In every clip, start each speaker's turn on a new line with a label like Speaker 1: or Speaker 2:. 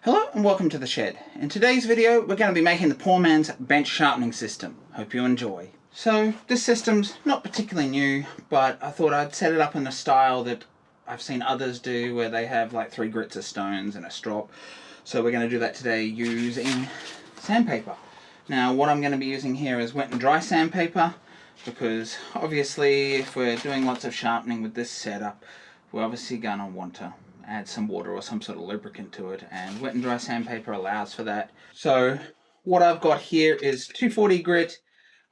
Speaker 1: Hello and welcome to the shed. In today's video we're going to be making the poor man's bench sharpening system. Hope you enjoy. So this system's not particularly new, but I thought I'd set it up in a style that I've seen others do where they have like 3 grits of stones and a strop. So we're going to do that today using sandpaper. Now what I'm going to be using here is wet and dry sandpaper, because obviously if we're doing lots of sharpening with this setup, we're obviously going to want to add some water or some sort of lubricant to it, and wet and dry sandpaper allows for that. So what I've got here is 240 grit,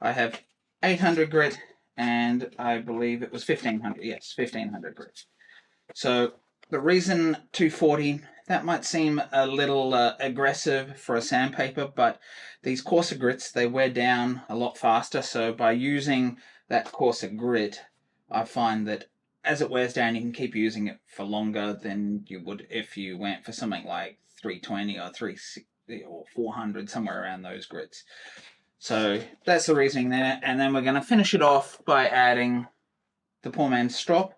Speaker 1: I have 800 grit, and I believe it was 1500, yes, 1500 grit. So the reason 240, that might seem a little aggressive for a sandpaper, but these coarser grits, they wear down a lot faster, so by using that coarser grit, I find that as it wears down, you can keep using it for longer than you would if you went for something like 320 or 360 or 400, somewhere around those grits. So that's the reasoning there. And then we're going to finish it off by adding the poor man's strop.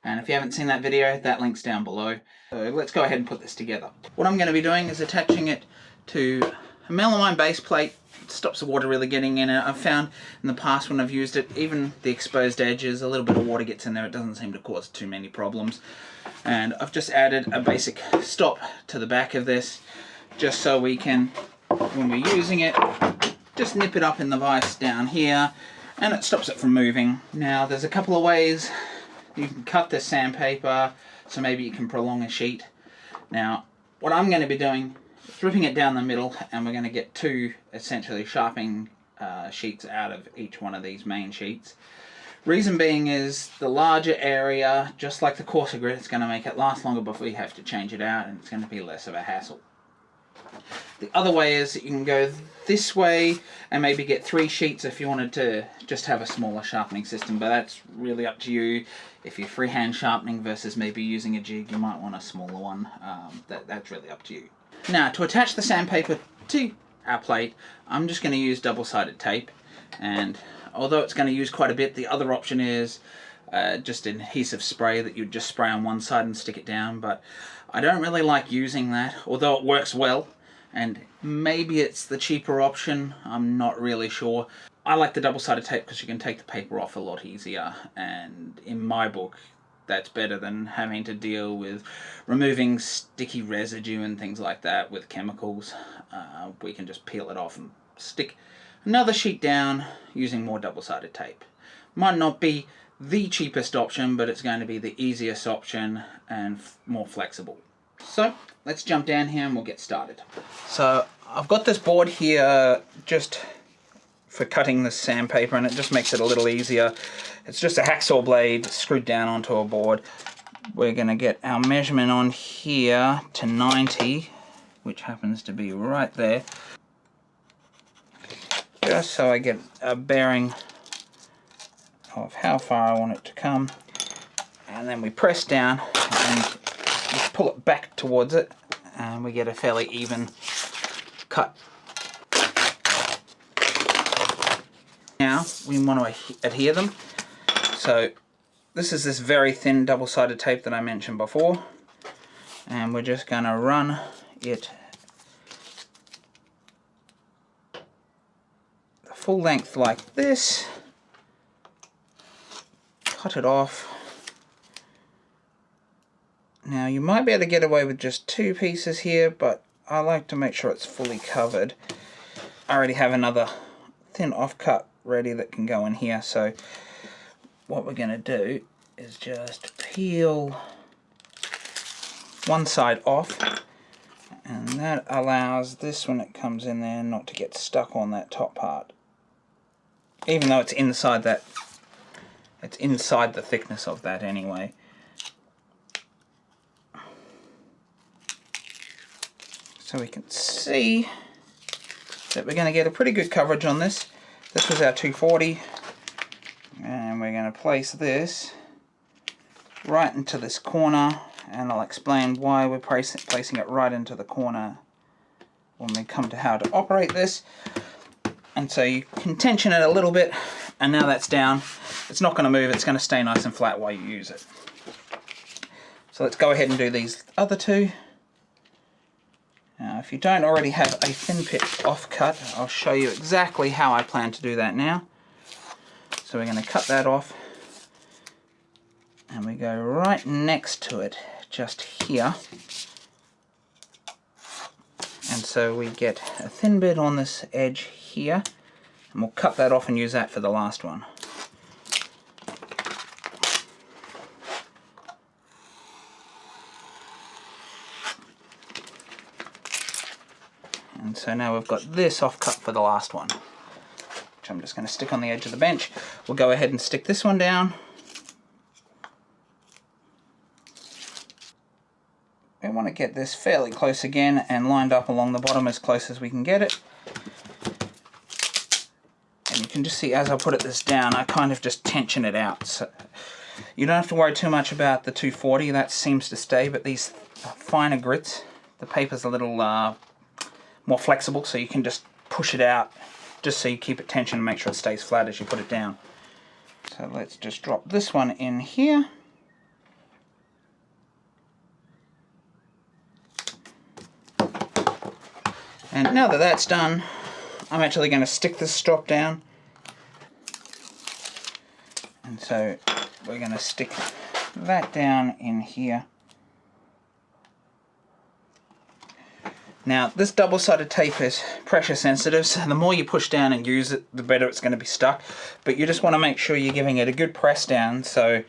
Speaker 1: And if you haven't seen that video, that link's down below. So let's go ahead and put this together. What I'm going to be doing is attaching it to a melamine base plate. It stops the water really getting in it. I've found in the past when I've used it, even the exposed edges, a little bit of water gets in there. It doesn't seem to cause too many problems. And I've just added a basic stop to the back of this, just so we can, when we're using it, just nip it up in the vise down here, and it stops it from moving. Now there's a couple of ways you can cut this sandpaper, so maybe you can prolong a sheet. Now what I'm going to be doing, ripping it down the middle, and we're going to get 2 essentially sharpening sheets out of each one of these main sheets. Reason being is the larger area, just like the coarser grit, it's going to make it last longer before you have to change it out, and it's going to be less of a hassle. The other way is that you can go this way and maybe get 3 sheets if you wanted to just have a smaller sharpening system, but that's really up to you. If you're freehand sharpening versus maybe using a jig, you might want a smaller one. That's really up to you. Now, to attach the sandpaper to our plate, I'm just going to use double-sided tape, and although it's going to use quite a bit, the other option is just an adhesive spray that you just spray on one side and stick it down, but I don't really like using that, although it works well, and maybe it's the cheaper option, I'm not really sure. I like the double-sided tape because you can take the paper off a lot easier, and in my book, that's better than having to deal with removing sticky residue and things like that with chemicals. We can just peel it off and stick another sheet down using more double-sided tape. Might not be the cheapest option, but it's going to be the easiest option and more flexible. So let's jump down here and we'll get started. So I've got this board here just for cutting the sandpaper, and it just makes it a little easier. It's just a hacksaw blade screwed down onto a board. We're going to get our measurement on here to 90, which happens to be right there, just so I get a bearing of how far I want it to come. And then we press down and just pull it back towards it, and we get a fairly even cut. Now we want to adhere them. So this is this very thin double-sided tape that I mentioned before, and we're just going to run it the full length like this, cut it off. Now you might be able to get away with just 2 pieces here, but I like to make sure it's fully covered. I already have another thin offcut ready that can go in here, so what we're going to do is just peel one side off, and that allows this, when it comes in there, not to get stuck on that top part, even though it's inside that, it's inside the thickness of that anyway. So we can see that we're going to get a pretty good coverage on this. This was our 240, and we're going to place this right into this corner, and I'll explain why we're placing it right into the corner when we come to how to operate this. And so you can tension it a little bit, and now that's down. It's not going to move, it's going to stay nice and flat while you use it. So let's go ahead and do these other 2. if you don't already have a thin pit offcut, I'll show you exactly how I plan to do that now. So we're going to cut that off, and we go right next to it, just here. And so we get a thin bit on this edge here, and we'll cut that off and use that for the last one. And so now we've got this offcut for the last one, which I'm just going to stick on the edge of the bench. We'll go ahead and stick this one down. We want to get this fairly close again and lined up along the bottom as close as we can get it. And you can just see as I put this down, I kind of just tension it out. So you don't have to worry too much about the 240, that seems to stay, but these finer grits, the paper's a little more flexible, so you can just push it out just so you keep it tensioned and make sure it stays flat as you put it down. So let's just drop this one in here. And now that that's done, I'm actually going to stick this strop down. And so we're going to stick that down in here. Now, this double-sided tape is pressure sensitive, so the more you push down and use it, the better it's going to be stuck. But you just want to make sure you're giving it a good press down so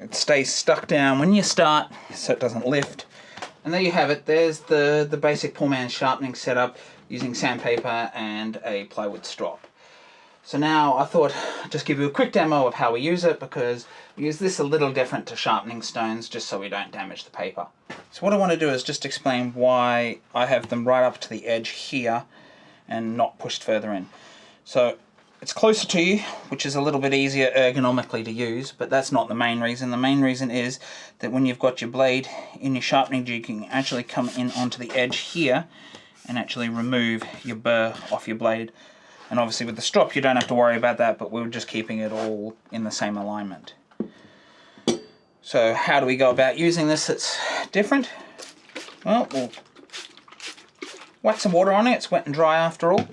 Speaker 1: it stays stuck down when you start, so it doesn't lift. And there you have it. There's the basic poor man's sharpening setup using sandpaper and a plywood strop. So now I thought I'd just give you a quick demo of how we use it, because we use this a little different to sharpening stones just so we don't damage the paper. So what I want to do is just explain why I have them right up to the edge here and not pushed further in. So it's closer to you, which is a little bit easier ergonomically to use, but that's not the main reason. The main reason is that when you've got your blade in your sharpening jig, you can actually come in onto the edge here and actually remove your burr off your blade. And obviously with the strop you don't have to worry about that, but we're just keeping it all in the same alignment. So how do we go about using this that's different? Well, we'll whack some water on it. It's wet and dry after all.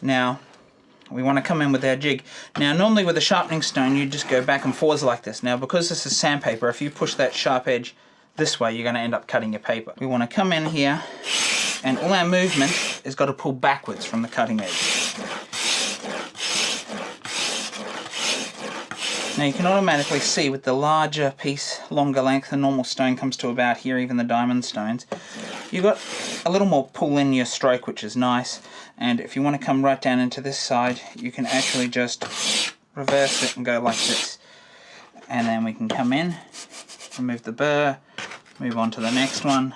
Speaker 1: Now we want to come in with our jig. Now normally with a sharpening stone you just go back and forwards like this. Now because this is sandpaper, if you push that sharp edge this way you're going to end up cutting your paper. We want to come in here, and all our movement has got to pull backwards from the cutting edge. Now you can automatically see with the larger piece, longer length, the normal stone comes to about here, even the diamond stones, you've got a little more pull in your stroke, which is nice. And if you want to come right down into this side, you can actually just reverse it and go like this. And then we can come in, remove the burr, move on to the next one,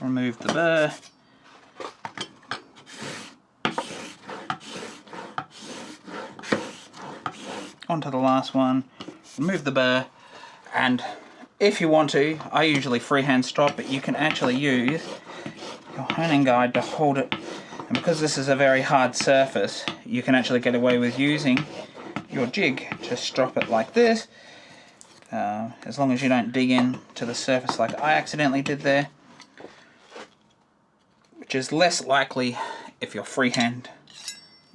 Speaker 1: remove the burr, onto the last one, remove the burr, and if you want to, I usually freehand strop, but you can actually use your honing guide to hold it, and because this is a very hard surface, you can actually get away with using your jig to strop it like this, as long as you don't dig in to the surface like I accidentally did there, which is less likely if you're freehand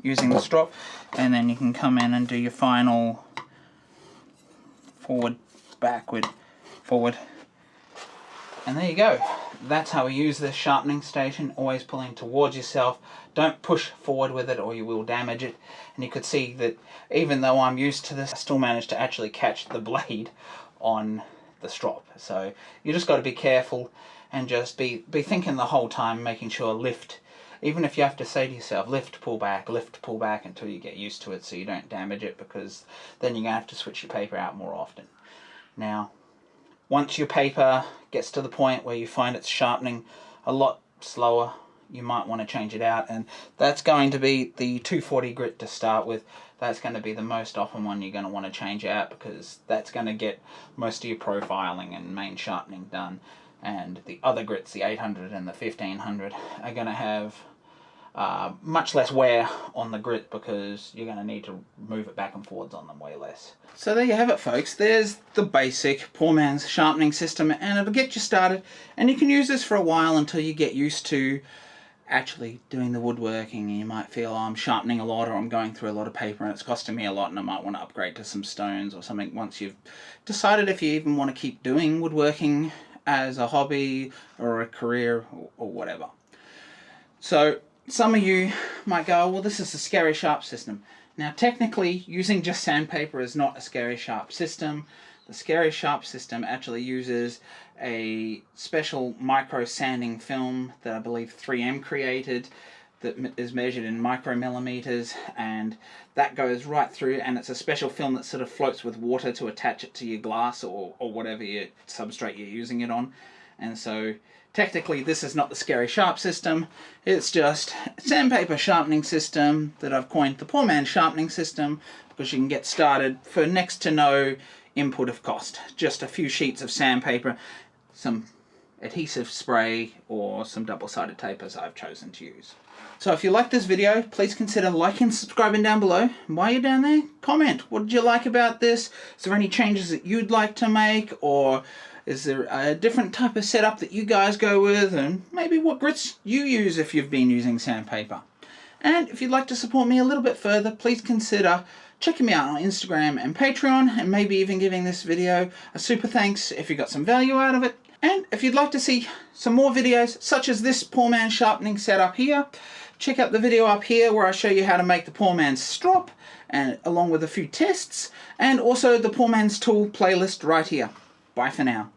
Speaker 1: using the strop. And then you can come in and do your final forward, backward, forward. And there you go. That's how we use this sharpening station, always pulling towards yourself. Don't push forward with it or you will damage it. And you could see that even though I'm used to this, I still managed to actually catch the blade on the strop. So you just got to be careful and just be thinking the whole time, making sure lift. Even if you have to say to yourself, lift, pull back until you get used to it so you don't damage it, because then you're going to have to switch your paper out more often. Now, once your paper gets to the point where you find it's sharpening a lot slower, you might want to change it out, and that's going to be the 240 grit to start with. That's going to be the most often one you're going to want to change out, because that's going to get most of your profiling and main sharpening done. And the other grits, the 800 and the 1500, are going to have much less wear on the grit because you're going to need to move it back and forwards on them way less. So there you have it, folks. There's the basic poor man's sharpening system, and it'll get you started, and you can use this for a while until you get used to actually doing the woodworking. You might feel, oh, I'm sharpening a lot, or I'm going through a lot of paper and it's costing me a lot and I might want to upgrade to some stones or something once you've decided if you even want to keep doing woodworking as a hobby or a career or whatever. So some of you might go, well, this is a scary sharp system. Now technically using just sandpaper is not a scary sharp system. The scary sharp system actually uses a special micro sanding film that I believe 3M created that is measured in micromillimeters, and that goes right through, and it's a special film that sort of floats with water to attach it to your glass or whatever your substrate you're using it on. And so technically this is not the scary sharp system, it's just a sandpaper sharpening system that I've coined the poor man's sharpening system, because you can get started for next to no input of cost. Just a few sheets of sandpaper, some adhesive spray, or some double-sided tape as I've chosen to use. So if you like this video, please consider liking and subscribing down below. And while you're down there, comment. What did you like about this? Is there any changes that you'd like to make? Or is there a different type of setup that you guys go with? And maybe what grits you use if you've been using sandpaper. And if you'd like to support me a little bit further, please consider checking me out on Instagram and Patreon, and maybe even giving this video a super thanks if you got some value out of it. And if you'd like to see some more videos such as this poor man's sharpening setup here, check out the video up here where I show you how to make the poor man's strop, and along with a few tests, and also the poor man's tool playlist right here. Bye for now.